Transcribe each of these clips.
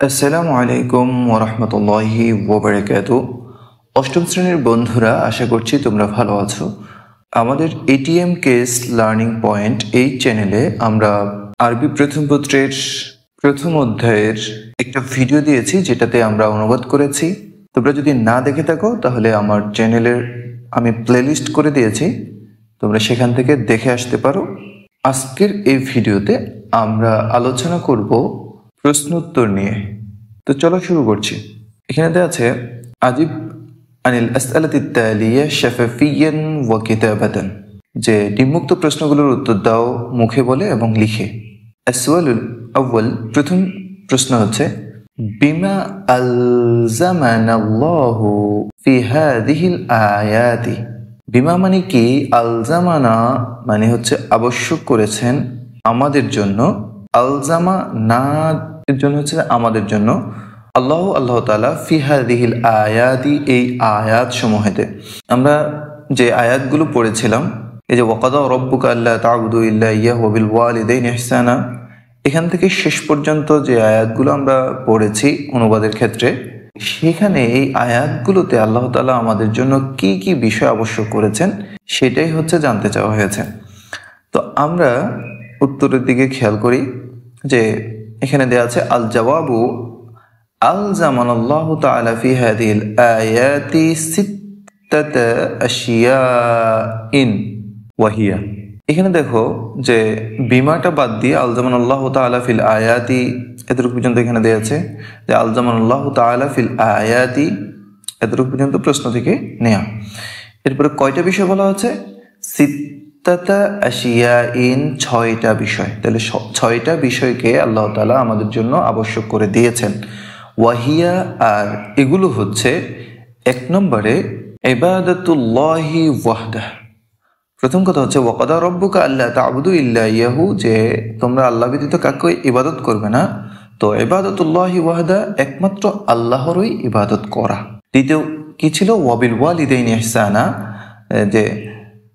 আসসালামু আলাইকুম ওয়া রাহমাতুল্লাহি ওয়া বারাকাতুহু। অষ্টম শ্রেণীর বন্ধুরা, আশা করছি তোমরা ভালো আছো। আমাদের এটিএম কেস লার্নিং পয়েন্ট এই চ্যানেলে আমরা আরবি প্রথম পত্রের প্রথম অধ্যায়ের একটা ভিডিও দিয়েছি, যেটাতে আমরা অনুবাদ করেছি। তোমরা যদি না দেখে থাকো তাহলে আমার চ্যানেলের আমি প্লেলিস্ট করে দিয়েছি, তোমরা সেখান থেকে দেখে আসতে পারো। আজকের এই ভিডিওতে আমরা আলোচনা করব প্রশ্ন উত্তর নিয়ে। তো চলো শুরু করছি। এখানে দেওয়া আছে আজিব আনিল আসআলাতি তালিয়া শাফাফিয়ান ওয়া কিতাবাতান, যে নিম্নোক্ত প্রশ্নগুলোর উত্তর দাও মুখে বলে এবং লিখে। আসওয়ালুল আউয়াল, প্রথম প্রশ্ন হচ্ছে বিমা আলজামানাল্লাহু ফি হাযিহিল আয়াতি। বিমা মানে কি? আলজামানা মানে হচ্ছে আবশ্যক করেছেন আমাদের জন্য। আলজামা না এর জন্য হচ্ছে আমাদের জন্য। আল্লাহ তাআলা ফি হাযিহিল আয়াতি, এই আয়াত সমূহেতে। আমরা যে আয়াতগুলো পড়েছিলাম, এই যে ওয়াকাদা রাব্বুকা আল্লা তা'বুদু ইল্লা ইয়াহু ওয়া বিল ওয়ালিদাইনি ইহসানা, এখান থেকে শেষ পর্যন্ত যে আয়াতগুলো আমরা পড়েছি অনুবাদের ক্ষেত্রে, সেখানে এই আয়াতগুলোতে আল্লাহ তাআলা আমাদের জন্য কি কি বিষয় আবশ্যক করেছেন সেটাই হচ্ছে জানতে চাওয়া হয়েছে। তো আমরা উত্তরের দিকে খেয়াল করি, যে এখানে দেওয়া আছে আল জওয়াবু আলজামানাল্লাহু তাআলা ফি হাযিহিল আয়াতি সিত্তাতা আশিয়াইন ওয়া হিয়া। এখানে দেখো যে বিমাটা বাদ দিয়ে আলজামানাল্লাহু তাআলা ফিল আয়াতি এতটুকু পর্যন্ত এখানে দেওয়া আছে, যে আলজামানাল্লাহু তাআলা ফিল আয়াতি এতটুকু পর্যন্ত প্রশ্ন থেকে নেয়া। এরপরে কয়টা বিষয় বলা হচ্ছে? সিত্তাতা আশিয়াইন, 6টা বিষয়। তাহলে 6টা বিষয়কে আল্লাহ তাআলা আমাদের জন্য আবশ্যক করে দিয়েছেন। ওয়াহিয়া, আর এগুলো হচ্ছে 1 নম্বরে ইবাদাতুল্লাহি ওয়াহদাহ। প্রথম কথা হচ্ছে ওয়াকাদা রাব্বুকা আল্লা তা'বুদু ইল্লা ইয়াহু, যে তোমরা আল্লাহ ব্যতীত কাউকে ইবাদত করবে না। তো ইবাদাতুল্লাহি ওয়াহদা, একমাত্র আল্লাহরই ইবাদত করা। দ্বিতীয় কি ছিল? ওয়াবিল ওয়ালিদাইনি ইহসানা, যে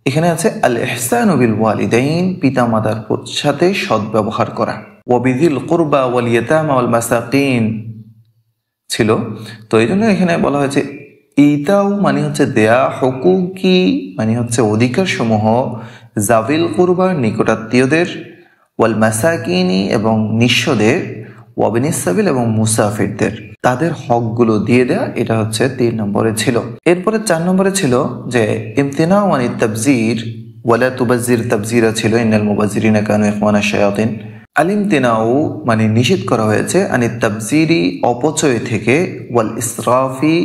এখানে আছে আল ইহসানু বিল ওয়ালিদাইন, পিতামাতার সাথে সদ্ব্যবহার করা। ওয়াবিযিল কুরবা ওয়াল ইয়াতামা ওয়াল মাসাকিন ছিল। তো এই জন্য এখানে বলা হয়েছে ইতাও মানে হচ্ছে দেয়া, হুকুকি মানে হচ্ছে অধিকার সমূহ, জাবিল কুরবা নিকটাত্মীয়দের, ওয়াল মাসাকিনি এবং নিঃস্বদের, ওয়াবিনিস সাবিল এবং মুসাফিরদের, তাদের হকগুলো দিয়ে দেয়া। এটা হচ্ছে 3 নম্বরে ছিল। এরপরে 4 নম্বরে ছিল যে ইমতিনাউ আনিত তাবযির ওয়ালা তুবাযজির তাবযিরা ছিল, ইন্নাল মুবাযজিরিনা কানু ইখওয়ানাশ শায়াতিন। আলিমতিনাউ মানে নিষেধ করা হয়েছে, আনিত তাবযিরি অপচয় থেকে, ওয়াল ইসরাফি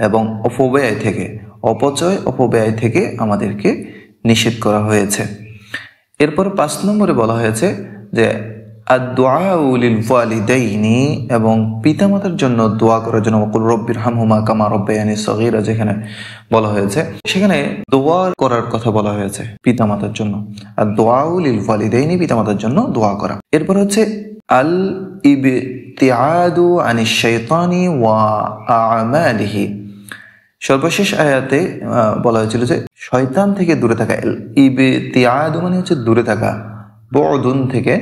এবং অপব্যয় থেকে, অপচয় অপব্যয় থেকে আমাদেরকে নিষেধ করা হয়েছে। এরপর 5 নম্বরে বলা হয়েছে যে আদ-দুআউ লিল ওয়ালিদাইনি, এবং পিতামাতার জন্য দোয়া করার জন্য। ওয়াকুল রব্বিরহামহুমা কামা রাব্বায়ানি সগীরা, যেখানে বলা হয়েছে সেখানে দোয়া করার কথা বলা হয়েছে পিতামাতার জন্য। আদ-দুআউ লিল ওয়ালিদাইনি, পিতামাতার জন্য দোয়া করা। এরপর হচ্ছে আল ইবতিআদু আনিশ শাইতানি ওয়া আমালিহি। সর্বশেষ আয়াতে বলা হয়েছিল যে শয়তান থেকে দূরে থাকা। ইবতিআদু মানে হচ্ছে দূরে থাকা, বু'দুন থেকে,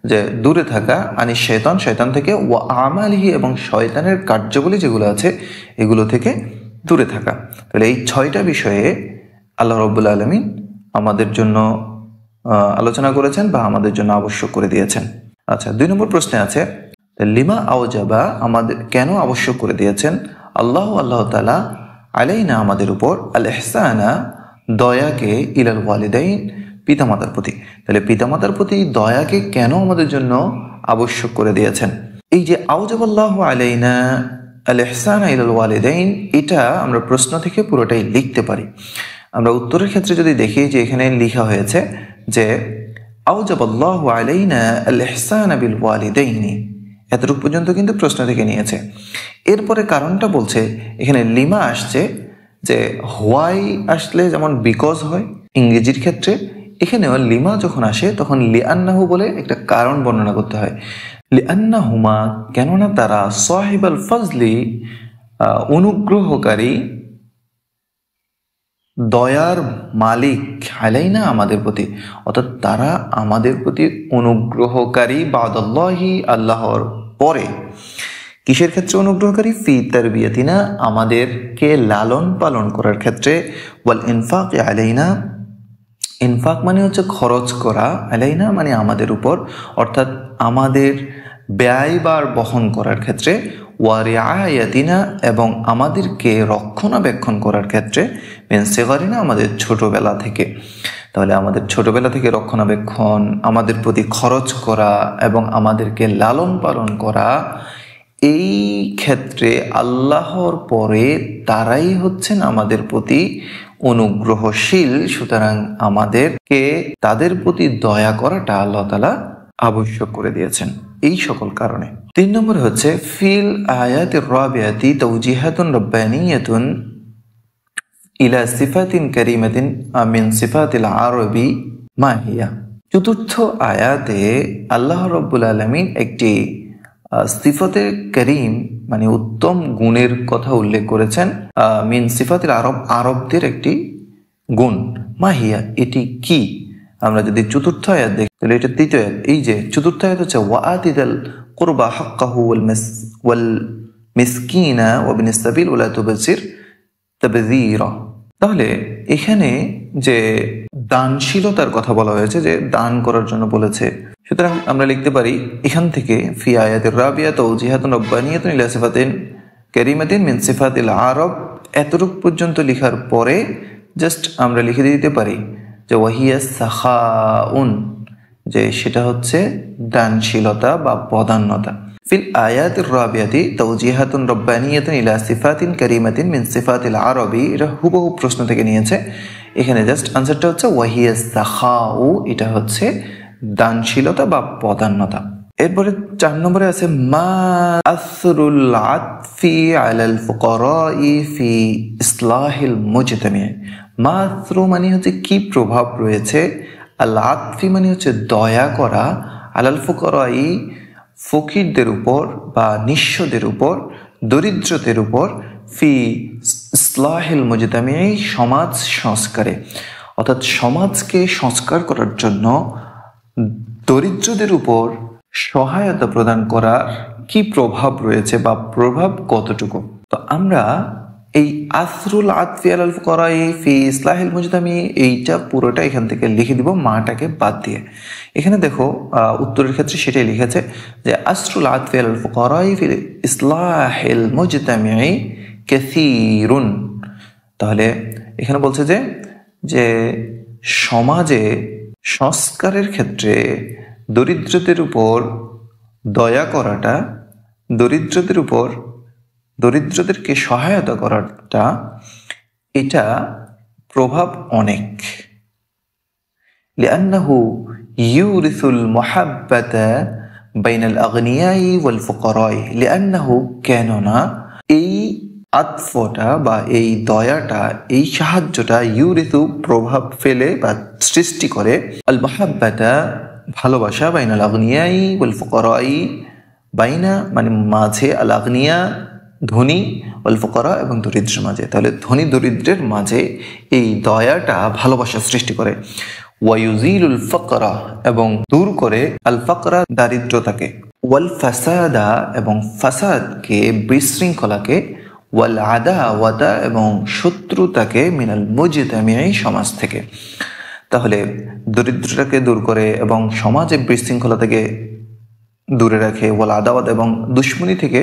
যে দূরে থাকা, আনিশ শাইতান শয়তান থেকে, ওয়া আমালিহি এবং শয়তানের কার্যাবলী যেগুলো আছে এগুলো থেকে দূরে থাকা। তাহলে এই 6টা বিষয়ে আল্লাহ রাব্বুল আলামিন আমাদের জন্য আলোচনা করেছেন বা আমাদের জন্য আবশ্যক করে দিয়েছেন। আচ্ছা, 2 নম্বর প্রশ্নে আছে লিমা আওজাবা, আমাদের কেন আবশ্যক করে দিয়েছেন আল্লাহ তাআলা আলাইনা, আমাদের উপর, আল ইহসানা দয়াকে, ইলাল ওয়ালিদাইন পিতামাতার প্রতি। তাহলে পিতামাতার প্রতি দয়াকে কেন আমাদের জন্য আবশ্যক করে দিয়েছেন? এই যে আওজাবাল্লাহু আলাইনা আল ইহসানা ইলাল ওয়ালিদাইন, এটা আমরা প্রশ্ন থেকে পুরোটাই লিখতে পারি। আমরা উত্তরের ক্ষেত্রে যদি দেখি, যে এখানে লেখা হয়েছে যে আওজাবাল্লাহু আলাইনা আল ইহসানা বিল ওয়ালিদাইনি, এতটুকু পর্যন্ত কিন্তু প্রশ্ন থেকে নিয়েছে। এরপরে কারণটা বলছে, এখানে লিমা আসছে, যে হোয়াই আসলে যেমন বিকজ হয় ইংরেজির ক্ষেত্রে, এখানেও লিমা যখন আসে তখন লিআন্নাহু বলে একটা কারণ বর্ণনা করতে হয়। লিআন্নাহুমা, কেননা তারা, সাহিবাল ফজলি অনুগ্রহকারী, দয়ার মালিক, আলাইনা আমাদের প্রতি, অর্থাৎ তারা আমাদের প্রতি অনুগ্রহকারী, বাদাল্লাহি আল্লাহর পরে, কিসের ক্ষেত্রে অনুগ্রহকারী? ফি তারবিয়াতিনা, আমাদেরকে লালন পালন করার ক্ষেত্রে, ওয়াল ইনফাক আলাইনা, ইনফাক মানে হচ্ছে খরচ করা, আলাইনা মানে আমাদের উপর, অর্থাৎ আমাদের ব্যয়বার বহন করার ক্ষেত্রে, ওয়া রিআয়াতিনা এবং আমাদেরকে রক্ষণাবেক্ষণ করার ক্ষেত্রে, মিন সিগারিনা আমাদের ছোটবেলা থেকে। তাহলে আমাদের ছোটবেলা থেকে রক্ষণাবেক্ষণ, আমাদের প্রতি খরচ করা এবং আমাদেরকে লালন পালন করা, এই ক্ষেত্রে আল্লাহর পরে তারাই হচ্ছেন আমাদের প্রতি অনুগ্রহশীল। সুতরাং আমাদেরকে তাদের প্রতি দয়া করাটা আল্লাহ তাআলা আবশ্যক করে দিয়েছেন এই সকল কারণে। 3 নম্বরে হচ্ছে ফিল আয়াতির রাবিয়াতি তাওজিহাতুন রাব্বানিয়াতুন ইলা সিফাতিন কারিমাতিন মিন সিফাতিল আরবি মা হিয়া। চতুর্থ আয়াতে আল্লাহ রাব্বুল আলামিন একটি সিফাতে করিম মানে উত্তম গুণের কথা উল্লেখ করেছেন। মিন সিফাতিল আরব, আরবদের একটি গুণ। মাহিয়া, এটি কি? আমরা যদি চতুর্থ আয়াত দেখি তাহলে এটা তৃতীয় আয়াত। এই যে চতুর্থ আয়াত হচ্ছে ওয়াআতিদাল কুরবা হাক্কাহু ওয়াল মিসকিনা ওয়া বিনিস সাবিল ওয়া লা তুবযির তাবযীরা। তাহলে এখানে যে দানশীলতার কথা বলা হয়েছে, যে দান করার জন্য বলেছে, সুতরাং আমরা লিখতে পারি এখান থেকে ফি আয়াতির রাবিয়া তাওজিহাতুন রাব্বানিয়াতুন ইলা সিফাতিন কারিমাতিন মিন সিফাতিল আরব, এতটুক পর্যন্ত লেখার পরে জাস্ট আমরা লিখে দিতে পারি যে ওয়াহিয়া সাখাউন, যে সেটা হচ্ছে দানশীলতা বা বদান্যতা। ফিল আয়াতির রাবিয়াতি তাওজিহাতুন রাব্বানিয়াতুন ইলা সিফাতিন কারিমাতিন মিন সিফাতিল আরবি, এটা হুবহু প্রশ্ন থেকে নিয়েছে। এখানে জাস্ট আনসারটা হচ্ছে ওয়াহিয়া সাখাউ, এটা হচ্ছে দানশীলতা বা বদান্যতা। এরপরে 4 নম্বরে আছে মা আসরুল আতফি আলাল ফুকারাই ফি ইসলাহিল মুজতামি। মা আসরু মানে হচ্ছে কি প্রভাব রয়েছে, আল আতফি মানে হচ্ছে দয়া করা, আলাল ফুকারাই ফকিরদের উপর বা নিঃস্বদের উপর, দরিদ্রদের উপর, ফি ইসলাহিল মুজতামি সমাজ সংস্কারে, অর্থাৎ সমাজকে সংস্কার করার জন্য দরিদ্রদের উপর সহায়তা প্রদান করার কি প্রভাব রয়েছে বা প্রভাব কতটুকু। তো আমরা এই আসরুল আতফি আলাল ফুকারাই ফি ইসলাহিল মুজতামি এইটা পুরোটা এখান থেকে লিখে দিব মাটাকে বাদ দিয়ে। এখানে দেখো উত্তরের ক্ষেত্রে সেটাই লিখেছে যে আসরুল আতফি আলাল ফুকারাই ফি ইসলাহিল মুজতামি কাসীরুন। তাহলে এখানে বলছে যে সমাজে সংস্কারের ক্ষেত্রে দরিদ্রদের উপর দয়া করাটা, দরিদ্রদেরকে সহায়তা করাটা, এটা প্রভাব অনেক। লিআন্নাহু ইউরিসুল মুহাব্বাতা বাইনাল আগনিয়াই ওয়াল ফুকারাই। লিআন্নাহু, কেননা এই আতফটা বা এই দয়াটা, এই সাহায্যটা, ইউরিসু প্রভাব ফেলে বা সৃষ্টি করে, আল মুহাব্বাতা ভালোবাসা, বাইনাল আগনিয়াই ওয়াল ফুকারাই, বাইনা মানে মাঝে, আল আগনিয়া ধনী, ওয়াল ফুকারা এবং দরিদ্রের মাঝে। তাহলে ধনী দরিদ্রের মাঝে এই দয়াটা ভালোবাসা সৃষ্টি করে। ওয়ায়ুজিলুল ফাকরা, এবং দূর করে, আল ফাকরা দারিদ্রতাকে, ওয়াল ফাসাদা এবং ফাসাদকে, বিশৃঙ্খলাকে, ওয়াল আদাওয়াতা এবং শত্রুতাকে, মিনাল মুজতামিই সমাজ থেকে। তাহলে দরিদ্রতাকে দূর করে এবং সমাজে বিশৃঙ্খলা থেকে দূরে রাখে, ওয়াল আদাওয়াত এবং দুশ্মনী থেকে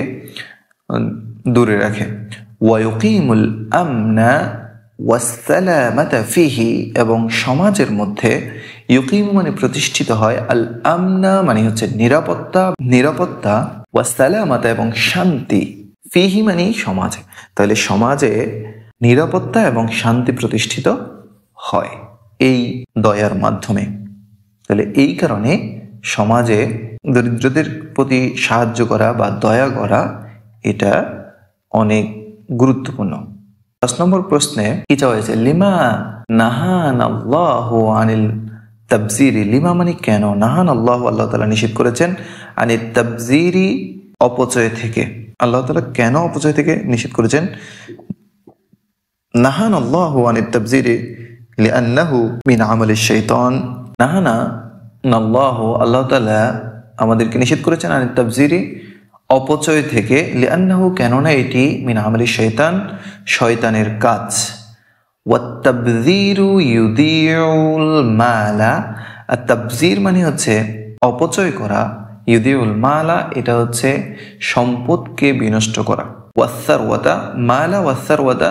দূরে রাখে। ওয়ায়ুকিমুল আমনা ওয়াসসালামাতা ফিহি, এবং সমাজের মধ্যে, ইউকিম মানে প্রতিষ্ঠিত হয়, আল আমনা মানে হচ্ছে নিরাপত্তা, ওয়াসসালামাতা এবং শান্তি, ফিহি মানে সমাজে। তাহলে সমাজে নিরাপত্তা এবং শান্তি প্রতিষ্ঠিত হয় এই দয়ার মাধ্যমে। তাহলে এই কারণে সমাজে দরিদ্রদের প্রতি সাহায্য করা বা দয়া করা এটা অনেক গুরুত্বপূর্ণ। 10 নম্বর প্রশ্নে কি চাওয়া হয়েছে? লিমা নাহান আল্লাহু আনিল তাবজিরি। লিমা মানে কেন, নাহান আল্লাহু, আল্লাহ তাআলা নিষেধ করেছেন, আনিল তাবজিরি অপচয় থেকে। আল্লাহ তাআলা কেন অপচয় থেকে নিষেধ করেছেন? নাহান আল্লাহু আনিল তাবজিরি লিআন্নাহু মিন আমালিশ শাইতান। নাহানা আল্লাহু, আল্লাহ তাআলা আমাদেরকে নিষেধ করেছেন, আনিল তাবজিরি অপচয় থেকে, লিআন্নাহু কেননা এটি মিন আমালি শয়তান শয়তানের কাজ। ওয়াত্তাবযীরু ইউদিউল মালা, আর তাবযীর মানে হচ্ছে অপচয় করা, ইউদিউল মালা এটা হচ্ছে সম্পদকে বিনষ্ট করা, ওয়াসসারওয়াতা মালা ওয়াসসারওয়াতা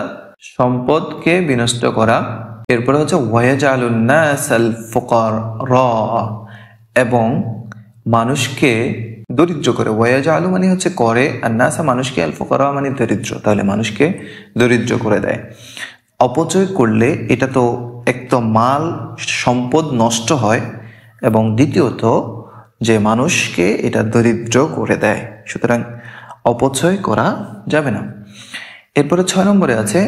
সম্পদকে বিনষ্ট করা। এরপরে হচ্ছে ওয়ায়াজালুন নাসাল ফুকারা, এবং মানুষকে দরিদ্র করে। ওয়ায়াজালু মানে হচ্ছে করে, আর নাসা মানুষকে, আল ফুকারা মানে দরিদ্র, তাহলে মানুষকে দরিদ্র করে দেয়। অপচয় করলে এটা তো এক তো মাল সম্পদ নষ্ট হয়, এবং দ্বিতীয়ত যে মানুষকে এটা দরিদ্র করে দেয়, সুতরাং অপচয় করা যাবে না। এরপরে 6 নম্বরে আছে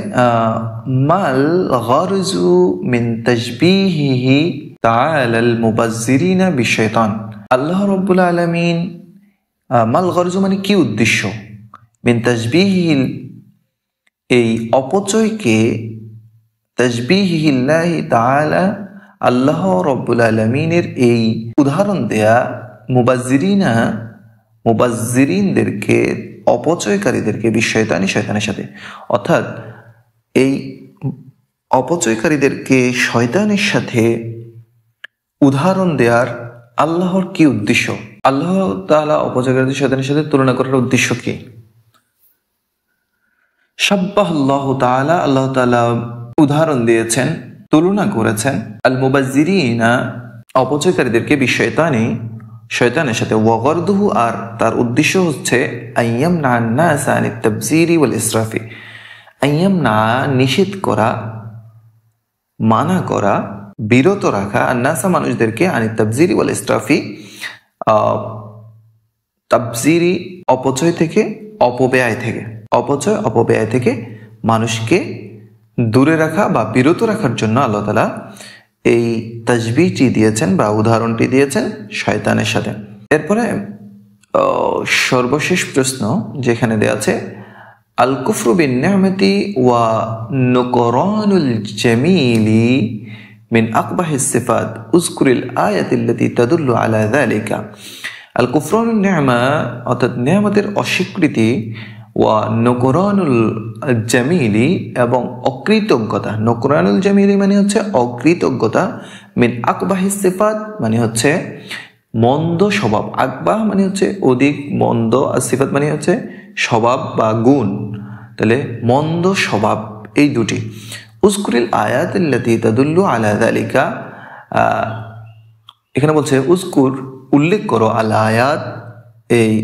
মাল গরজু মিন তাশবিহিহি তাআলাল মুবাজ্জিরিনা বিশাইতান। আল্লাহ রাব্বুল আলামিন মাল গরজু মানে কি উদ্দেশ্য, মিন তাশবিহিল এই অপচয়কে, তাশবিহিল্লাহি তাআলা আল্লাহ রাব্বুল আলামিনের এই উদাহরণ দেয়া মুবাজ্জিরিনদেরকে অপচয়কারীদেরকে বিশয়তানি শয়তানের সাথে, অর্থাৎ এই অপচয়কারীদেরকে শয়তানের সাথে উদাহরণ দেওয়ার আল্লাহর কি উদ্দেশ্য? আল্লাহ তাআলা অপচয়কারীদের শয়তানের সাথে তুলনা করার উদ্দেশ্য কি? শাব্বাহাল্লাহু তাআলা, আল্লাহ তাআলা উদাহরণ দিয়েছেন, তুলনা করেছেন আল মুবাজ্জিরিনা অপচয়কারীদেরকে বিশয়তানি শয়তানের সাথে। ওয়াগরদুহু আর তার উদ্দেশ্য হচ্ছে আইয়ামনা আন-নাস আনিত তাবযিরি ওয়াল ইসরাফি। আইয়ামনা নিষেধ করা, মানা করা, বিরত রাখা, আন-নাসা মানুষদেরকে আনিত তাবযিরি ওয়াল ইসরাফি, তাবযিরি অপচয় থেকে, অপব্যয় থেকে, অপচয় অপব্যয় থেকে মানুষকে দূরে রাখা বা বিরত রাখার জন্য আল্লাহ তাআলা এই তাশবিহটি দিয়েছেন বা উদাহরণটি দিয়েছেন শয়তানের সাথে। এরপরে সর্বশেষ প্রশ্ন যেখানে দেয়া আছে আল কুফরু বিন নি'মাতি ওয়া নুকরানুল জামিলি মিন আকবাহিস সিফাত উযকুরিল আয়াতিল্লাতী তাদুল্লু আলা যালিকা। আল কুফরানুন নি'মা অর্থাৎ নিয়ামতের অস্বীকৃতি, ওয়া নুকরানুল জামিলি এবং অকৃতজ্ঞতা। নুকরানুল জামিলি মানে হচ্ছে অকৃতজ্ঞতা, মিন আকবাহিস সিফাত মানে হচ্ছে মন্দ স্বভাব, আকবাহ মানে হচ্ছে অধিক মন্দ, আর সিফাত মানে হচ্ছে স্বভাব বা গুণ, তাহলে মন্দ স্বভাব এই দুটি। উযকুরিল আয়াতিল্লাতী তাদুল্লু আলা যালিকা, এখানে বলছে উযকুর উল্লেখ করো, আল আয়াত এই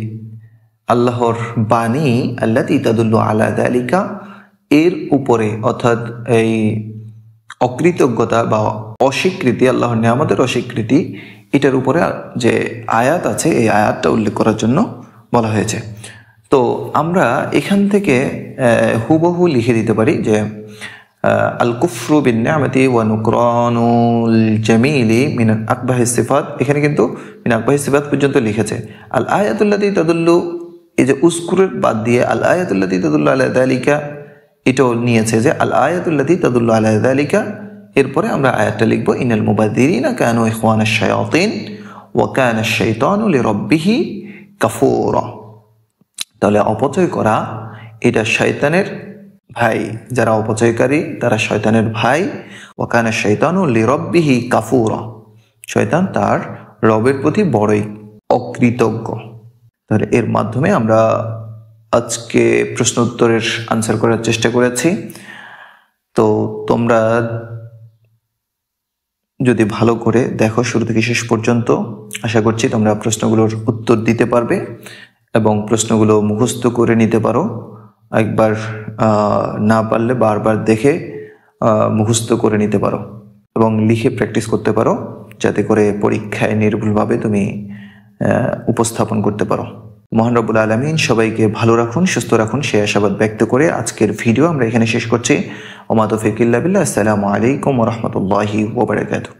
আল্লাহর বাণী, আল্লাতী তাদুল্লু আলা যালিকা এর উপরে, অর্থাৎ এই অকৃতজ্ঞতা বা অস্বীকৃতি, আল্লাহর নিয়ামতের অস্বীকৃতি, এটার উপরে যে আয়াত আছে এই আয়াতটা উল্লেখ করার জন্য বলা হয়েছে। তো আমরা এখান থেকে হুবহু লিখে দিতে পারি যে আল কুফরু বিন নি'মাতি ওয়া নুকরানুল জামিলি মিন আকবাহিস সিফাত, এখানে কিন্তু মিন আকবাহিস সিফাত পর্যন্ত লিখেছে। আল আয়াতুল্লাতী তাদুল্লু, এই যে উযকুরের বাদ দিয়ে আল আয়াতুল্লাতী তাদুল্লু আলা যালিকা এটাও নিয়েছে, যে আল আয়াতুল্লাতী তাদুল্লু আলা যালিকা, এরপরে আমরা আয়াতটা লিখব ইনাল মুবাযযিরিনা কানু ইখওয়ানাশ শায়াতিন ওয়া কানা আশ-শাইতানু লিরাব্বিহি কাফুরা। তাহলে অপচয় করা এটা শয়তানের ভাই, যারা অপচয়কারী তারা শয়তানের ভাই। ওয়া কানা আশ-শাইতানু লিরাব্বিহি কাফুরা, শয়তান তার রবের প্রতি বড়ই অকৃতজ্ঞ। তাহলে এর মাধ্যমে আমরা আজকে প্রশ্ন উত্তরের আনসার করার চেষ্টা করেছি। তো তোমরা যদি ভালো করে দেখো শুরু থেকে শেষ পর্যন্ত, আশা করছি তোমরা প্রশ্নগুলোর উত্তর দিতে পারবে এবং প্রশ্নগুলো মুখস্থ করে নিতে পারো। একবার না পারলে বারবার দেখে মুখস্থ করে নিতে পারো এবং লিখে প্র্যাকটিস করতে পারো, যাতে করে পরীক্ষায় নির্ভুলভাবে তুমি উপস্থাপন করতে পারো। মহান রব্বুল আলামিন সবাইকে ভালো রাখুন, সুস্থ রাখুন, সে আশাবাদ ব্যক্ত করে আজকের ভিডিও আমরা এখানে শেষ করছি। ওমা তৌফিক ইল্লা বিল্লাহ। আসসালামু আলাইকুম ওয়া রাহমাতুল্লাহি ওয়া বারাকাতুহু।